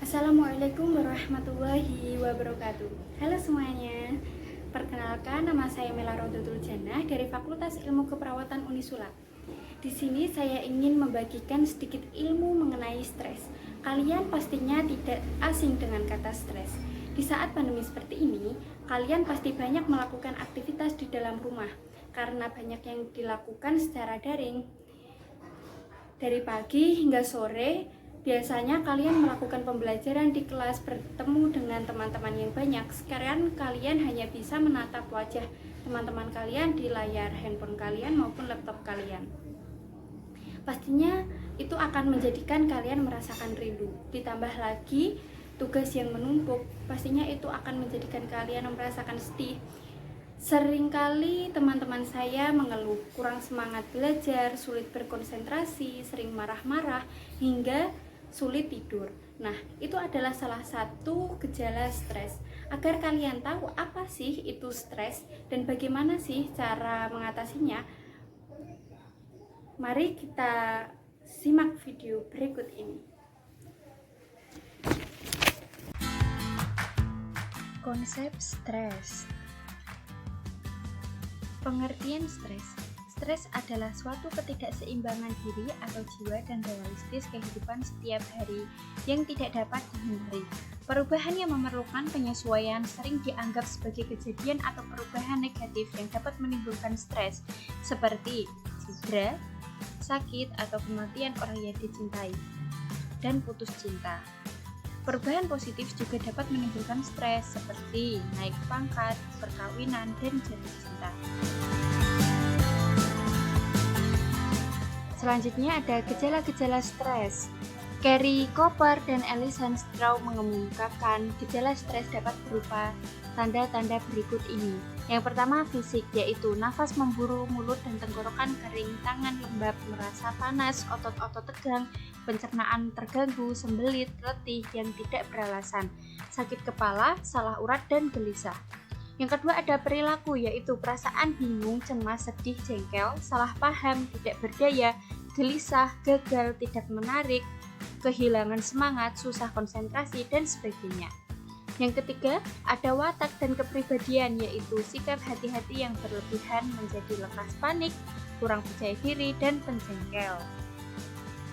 Assalamualaikum warahmatullahi wabarakatuh. Halo semuanya. Perkenalkan, nama saya Mela Rodotul Jannah dari Fakultas Ilmu Keperawatan Unisula. Di sini saya ingin membagikan sedikit ilmu mengenai stres. Kalian pastinya tidak asing dengan kata stres. Di saat pandemi seperti ini, kalian pasti banyak melakukan aktivitas di dalam rumah karena banyak yang dilakukan secara daring. Dari pagi hingga sore, biasanya kalian melakukan pembelajaran di kelas, bertemu dengan teman-teman yang banyak. Sekarang kalian hanya bisa menatap wajah teman-teman kalian di layar handphone kalian maupun laptop kalian. Pastinya itu akan menjadikan kalian merasakan rindu. Ditambah lagi tugas yang menumpuk, pastinya itu akan menjadikan kalian merasakan sedih. Seringkali teman-teman saya mengeluh kurang semangat belajar, sulit berkonsentrasi, sering marah-marah, hingga sulit tidur. Nah, itu adalah salah satu gejala stres. Agar kalian tahu apa sih itu stres dan bagaimana sih cara mengatasinya, mari kita simak video berikut ini. Konsep stres. Pengertian stres. Stres adalah suatu ketidakseimbangan diri atau jiwa dan realistis kehidupan setiap hari yang tidak dapat dihindari. Perubahan yang memerlukan penyesuaian sering dianggap sebagai kejadian atau perubahan negatif yang dapat menimbulkan stres, seperti cedera, sakit, atau kematian orang yang dicintai, dan putus cinta. Perubahan positif juga dapat menimbulkan stres seperti naik pangkat, perkawinan, dan jatuh cinta. Selanjutnya ada gejala-gejala stres. Carey Cooper dan Alison Strauss mengumumkan gejala stres dapat berupa tanda-tanda berikut ini. Yang pertama fisik, yaitu nafas memburu, mulut dan tenggorokan kering, tangan lembab, merasa panas, otot-otot tegang, pencernaan terganggu, sembelit, letih yang tidak beralasan, sakit kepala, salah urat, dan gelisah. Yang kedua ada perilaku, yaitu perasaan bingung, cemas, sedih, jengkel, salah paham, tidak berdaya, gelisah, gagal, tidak menarik, kehilangan semangat, susah konsentrasi, dan sebagainya. Yang ketiga, ada watak dan kepribadian, yaitu sikap hati-hati yang berlebihan, menjadi lekas panik, kurang percaya diri, dan penjengkel.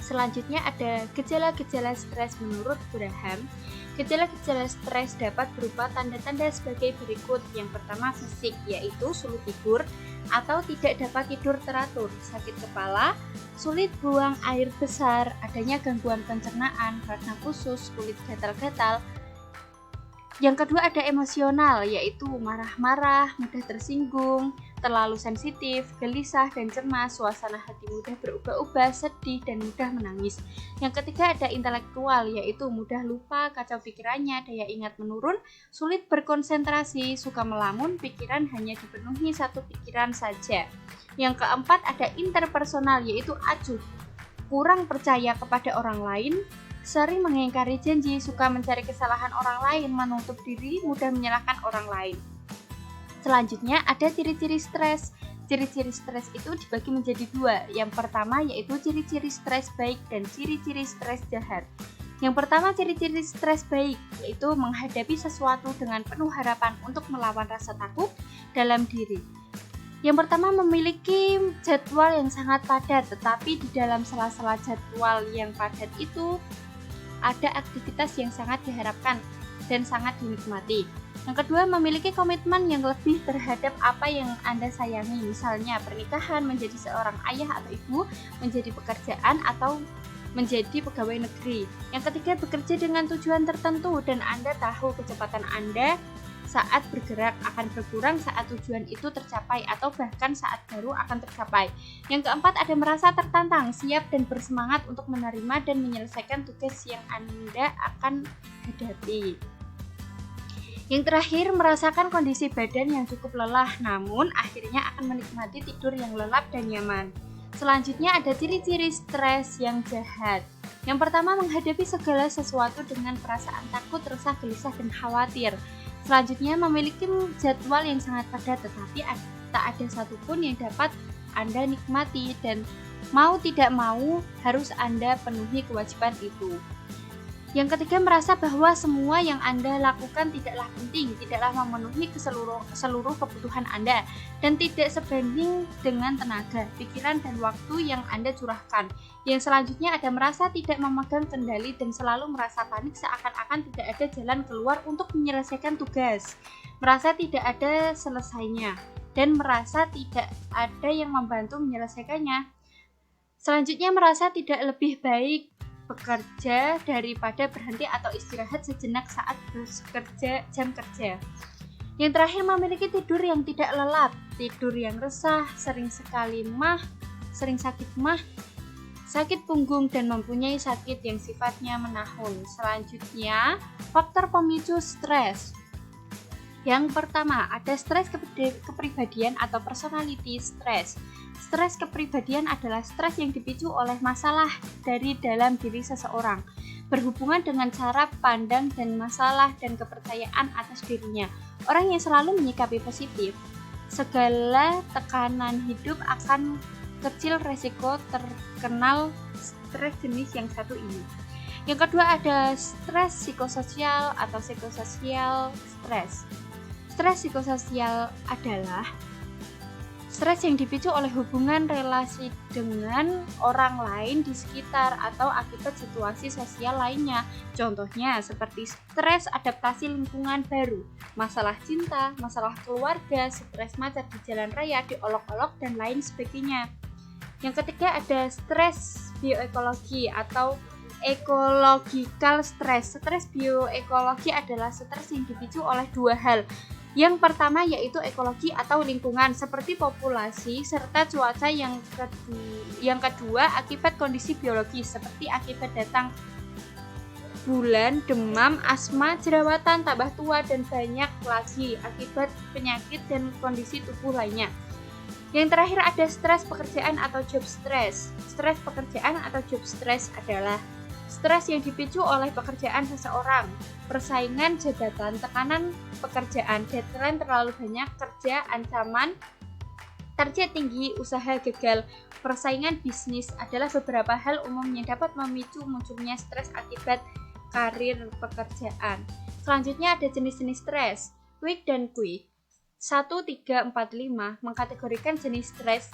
Selanjutnya ada gejala-gejala stres menurut Graham. Gejala-gejala stres dapat berupa tanda-tanda sebagai berikut. Yang pertama fisik, yaitu sulit tidur atau tidak dapat tidur teratur, sakit kepala, sulit buang air besar, adanya gangguan pencernaan, radang usus, kulit gatal-gatal. Yang kedua ada emosional, yaitu marah-marah, mudah tersinggung, terlalu sensitif, gelisah dan cemas, suasana hati mudah berubah-ubah, sedih dan mudah menangis. Yang ketiga ada intelektual, yaitu mudah lupa, kacau pikirannya, daya ingat menurun, sulit berkonsentrasi, suka melamun, pikiran hanya dipenuhi satu pikiran saja. Yang keempat ada interpersonal, yaitu acuh, kurang percaya kepada orang lain, sering mengingkari janji, suka mencari kesalahan orang lain, menutup diri, mudah menyalahkan orang lain. Selanjutnya ada ciri-ciri stres. Ciri-ciri stres itu dibagi menjadi dua. Yang pertama yaitu ciri-ciri stres baik dan ciri-ciri stres jahat. Yang pertama ciri-ciri stres baik, yaitu menghadapi sesuatu dengan penuh harapan untuk melawan rasa takut dalam diri. Yang pertama memiliki jadwal yang sangat padat, tetapi di dalam sela-sela jadwal yang padat itu ada aktivitas yang sangat diharapkan dan sangat dinikmati. Yang kedua, memiliki komitmen yang lebih terhadap apa yang Anda sayangi, misalnya pernikahan, menjadi seorang ayah atau ibu, menjadi pekerjaan, atau menjadi pegawai negeri. Yang ketiga, bekerja dengan tujuan tertentu dan Anda tahu kecepatan Anda saat bergerak akan berkurang saat tujuan itu tercapai atau bahkan saat baru akan tercapai. Yang keempat, ada merasa tertantang, siap dan bersemangat untuk menerima dan menyelesaikan tugas yang Anda akan hadapi. Yang terakhir, merasakan kondisi badan yang cukup lelah, namun akhirnya akan menikmati tidur yang lelap dan nyaman. Selanjutnya ada ciri-ciri stres yang jahat. Yang pertama, menghadapi segala sesuatu dengan perasaan takut, resah, gelisah, dan khawatir. Selanjutnya, memiliki jadwal yang sangat padat, tetapi tak ada satupun yang dapat Anda nikmati dan mau tidak mau harus Anda penuhi kewajiban itu. Yang ketiga, merasa bahwa semua yang Anda lakukan tidaklah penting, tidaklah memenuhi seluruh kebutuhan Anda, dan tidak sebanding dengan tenaga, pikiran, dan waktu yang Anda curahkan. Yang selanjutnya ada merasa tidak memegang kendali dan selalu merasa panik seakan-akan tidak ada jalan keluar untuk menyelesaikan tugas. Merasa tidak ada selesainya, dan merasa tidak ada yang membantu menyelesaikannya. Selanjutnya merasa tidak lebih baik bekerja daripada berhenti atau istirahat sejenak saat bekerja jam kerja. Yang terakhir, memiliki tidur yang tidak lelap, tidur yang resah, sering sakit mah, sakit punggung, dan mempunyai sakit yang sifatnya menahun. Selanjutnya, faktor pemicu stres. Yang pertama, ada stres kepribadian atau personality stress. Stres kepribadian adalah stres yang dipicu oleh masalah dari dalam diri seseorang, berhubungan dengan cara pandang dan masalah dan kepercayaan atas dirinya. Orang yang selalu menyikapi positif segala tekanan hidup akan kecil resiko terkenal stres jenis yang satu ini. Yang kedua ada stres psikososial atau psikososial stres. Stres psikososial adalah stres yang dipicu oleh hubungan relasi dengan orang lain di sekitar atau akibat situasi sosial lainnya. Contohnya seperti stres adaptasi lingkungan baru, masalah cinta, masalah keluarga, stres macet di jalan raya, diolok-olok, dan lain sebagainya. Yang ketiga ada stres bioekologi atau ecological stress. Stres bioekologi adalah stres yang dipicu oleh dua hal. Yang pertama yaitu ekologi atau lingkungan seperti populasi serta cuaca. Yang kedua akibat kondisi biologis seperti akibat datang bulan, demam, asma, jerawatan, tambah tua, dan banyak lagi akibat penyakit dan kondisi tubuh lainnya. Yang terakhir ada stres pekerjaan atau job stress. Stres pekerjaan atau job stress adalah stres yang dipicu oleh pekerjaan seseorang, persaingan jabatan, tekanan pekerjaan, deadline terlalu banyak, kerja, ancaman, target tinggi, usaha gagal. Persaingan bisnis adalah beberapa hal umum yang dapat memicu munculnya stres akibat karir pekerjaan. Selanjutnya ada jenis-jenis stres. Weak dan quick. 1, 3, 4, 5 mengkategorikan jenis stres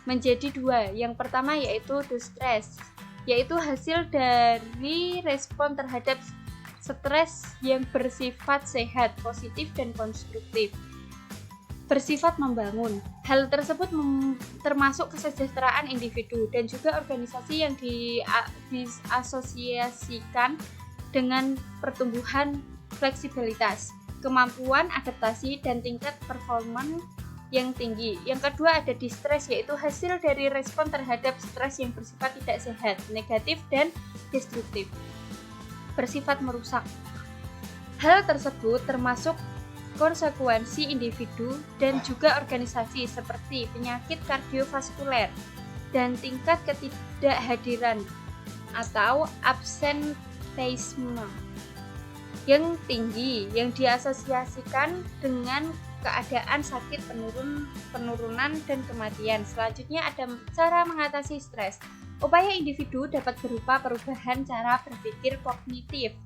menjadi dua. Yang pertama yaitu distress, yaitu hasil dari respon terhadap stres yang bersifat sehat, positif, dan konstruktif, bersifat membangun. Hal tersebut termasuk kesejahteraan individu dan juga organisasi yang diasosiasikan dengan pertumbuhan fleksibilitas, kemampuan adaptasi, dan tingkat performa yang tinggi. Yang kedua ada distress, yaitu hasil dari respon terhadap stres yang bersifat tidak sehat, negatif, dan destruktif, bersifat merusak. Hal tersebut termasuk konsekuensi individu dan juga organisasi seperti penyakit kardiovaskuler dan tingkat ketidakhadiran atau absenteisme yang tinggi yang diasosiasikan dengan keadaan sakit, penurunan, dan kematian. Selanjutnya ada cara mengatasi stres. Upaya individu dapat berupa perubahan cara berpikir kognitif,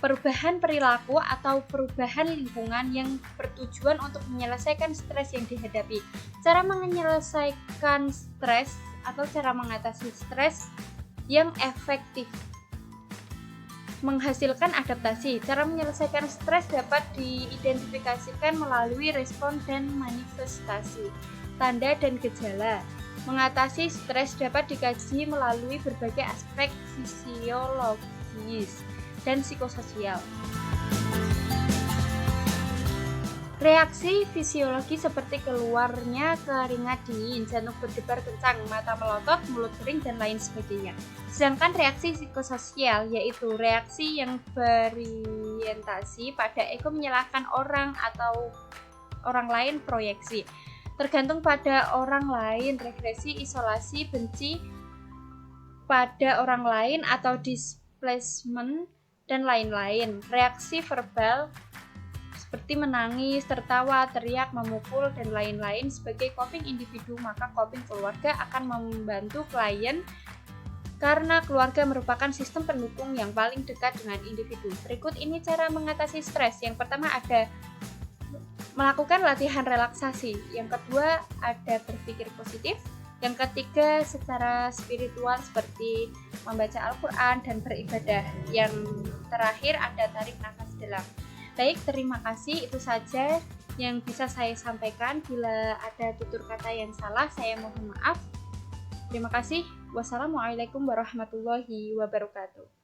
perubahan perilaku, atau perubahan lingkungan yang bertujuan untuk menyelesaikan stres yang dihadapi. Cara menyelesaikan stres atau cara mengatasi stres yang efektif menghasilkan adaptasi. Cara menyelesaikan stres dapat diidentifikasikan melalui respon dan manifestasi, tanda dan gejala. Mengatasi stres dapat dikaji melalui berbagai aspek fisiologis dan psikososial. Reaksi fisiologi seperti keluarnya keringat dingin, jantung berdebar kencang, mata melotot, mulut kering, dan lain sebagainya. Sedangkan reaksi psikososial yaitu reaksi yang berorientasi pada ego, menyalahkan orang atau orang lain, proyeksi, tergantung pada orang lain, regresi, isolasi, benci pada orang lain atau displacement, dan lain-lain. Reaksi verbal seperti menangis, tertawa, teriak, memukul, dan lain-lain. Sebagai coping individu, maka coping keluarga akan membantu klien karena keluarga merupakan sistem pendukung yang paling dekat dengan individu. Berikut ini cara mengatasi stres. Yang pertama ada melakukan latihan relaksasi. Yang kedua ada berpikir positif. Yang ketiga secara spiritual seperti membaca Al-Quran dan beribadah. Yang terakhir ada tarik nafas dalam. Baik, terima kasih. Itu saja yang bisa saya sampaikan. Bila ada tutur kata yang salah, saya mohon maaf. Terima kasih. Wassalamualaikum warahmatullahi wabarakatuh.